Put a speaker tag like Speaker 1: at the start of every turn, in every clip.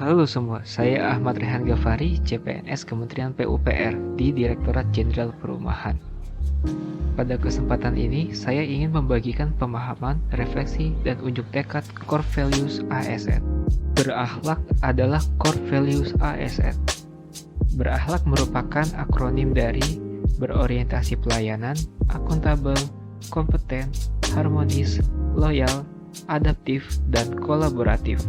Speaker 1: Halo semua, saya Ahmad Rehan Ghaffari, CPNS Kementerian PUPR di Direktorat Jenderal Perumahan. Pada kesempatan ini, saya ingin membagikan pemahaman, refleksi, dan unjuk tekad Core Values ASN. Berakhlak adalah Core Values ASN. Berakhlak merupakan akronim dari berorientasi pelayanan, akuntabel, kompeten, harmonis, loyal, adaptif, dan kolaboratif.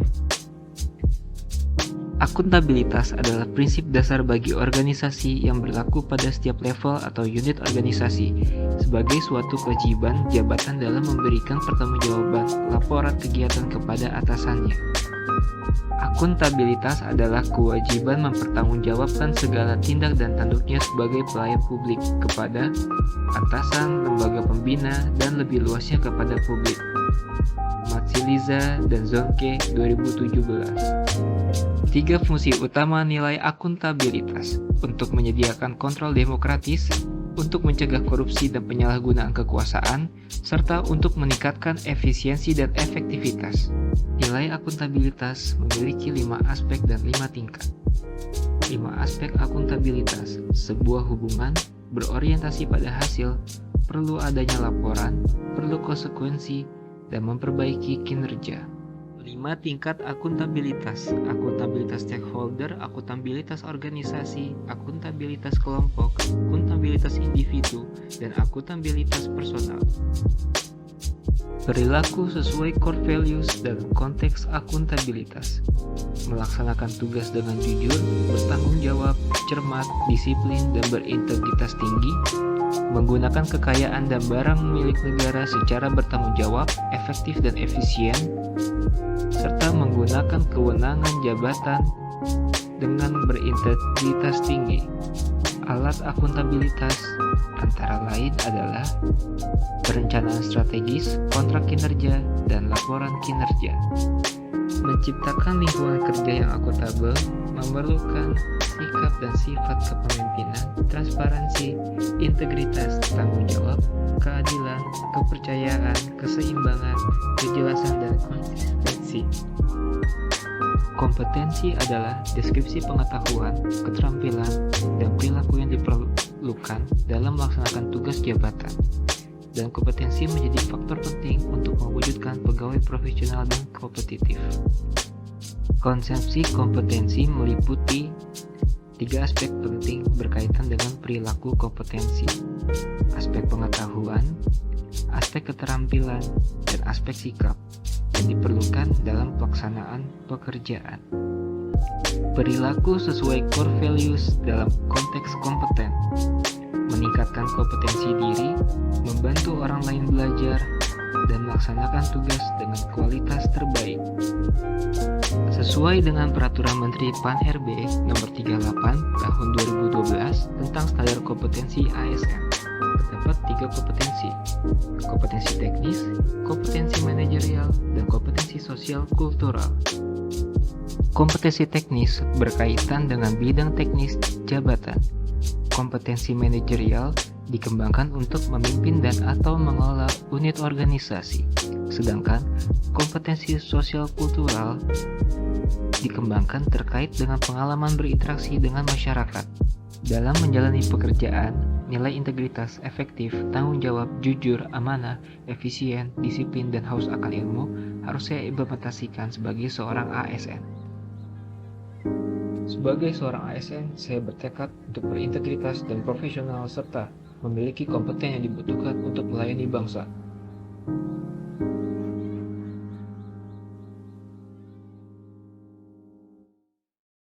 Speaker 1: Akuntabilitas adalah prinsip dasar bagi organisasi yang berlaku pada setiap level atau unit organisasi sebagai suatu kewajiban jabatan dalam memberikan pertanggungjawaban laporan kegiatan kepada atasannya. Akuntabilitas adalah kewajiban mempertanggungjawabkan segala tindak dan tanduknya sebagai pelayan publik kepada atasan, lembaga pembina, dan lebih luasnya kepada publik. Matsiliza dan Zonke 2017. 3 fungsi utama nilai akuntabilitas: untuk menyediakan kontrol demokratis, untuk mencegah korupsi dan penyalahgunaan kekuasaan, serta untuk meningkatkan efisiensi dan efektivitas. Nilai akuntabilitas memiliki 5 aspek dan 5 tingkat. 5 aspek akuntabilitas: sebuah hubungan, berorientasi pada hasil, perlu adanya laporan, perlu konsekuensi, dan memperbaiki kinerja. 5 tingkat akuntabilitas: akuntabilitas stakeholder, akuntabilitas organisasi, akuntabilitas kelompok, akuntabilitas individu, dan akuntabilitas personal. Perilaku sesuai core values dalam konteks akuntabilitas: melaksanakan tugas dengan jujur, bertanggung jawab, cermat, disiplin, dan berintegritas tinggi, menggunakan kekayaan dan barang milik negara secara bertanggung jawab, efektif dan efisien, serta menggunakan kewenangan jabatan dengan berintegritas tinggi. Alat akuntabilitas antara lain adalah perencanaan strategis, kontrak kinerja, dan laporan kinerja. Menciptakan lingkungan kerja yang akuntabel memerlukan sikap dan sifat kepemimpinan, transparansi, integritas, tanggung jawab, keadilan, kepercayaan, keseimbangan, kejelasan, dan konsistensi. Kompetensi adalah deskripsi pengetahuan, keterampilan, dan perilaku yang diperlukan dalam melaksanakan tugas jabatan. Dan kompetensi menjadi faktor penting untuk mewujudkan pegawai profesional dan kompetitif. Konsepsi kompetensi meliputi 3 aspek penting berkaitan dengan perilaku kompetensi: aspek pengetahuan, aspek keterampilan, dan aspek sikap yang diperlukan dalam pelaksanaan pekerjaan. Perilaku sesuai core values dalam konteks kompeten: meningkatkan kompetensi diri, membantu orang lain belajar, dan melaksanakan tugas dengan kualitas terbaik. Sesuai dengan Peraturan Menteri Pan-RB Nomor 38 Tahun 2012 tentang Standar Kompetensi ASN, terdapat 3 kompetensi: kompetensi teknis, kompetensi manajerial, dan kompetensi sosial kultural. Kompetensi teknis berkaitan dengan bidang teknis jabatan. Kompetensi manajerial dikembangkan untuk memimpin dan atau mengelola unit organisasi, sedangkan kompetensi sosial kultural dikembangkan terkait dengan pengalaman berinteraksi dengan masyarakat. Dalam menjalani pekerjaan, nilai integritas, efektif, tanggung jawab, jujur, amanah, efisien, disiplin, dan haus akan ilmu harus saya implementasikan sebagai seorang ASN. Sebagai seorang ASN, saya bertekad untuk berintegritas dan profesional serta memiliki kompeten yang dibutuhkan untuk melayani bangsa.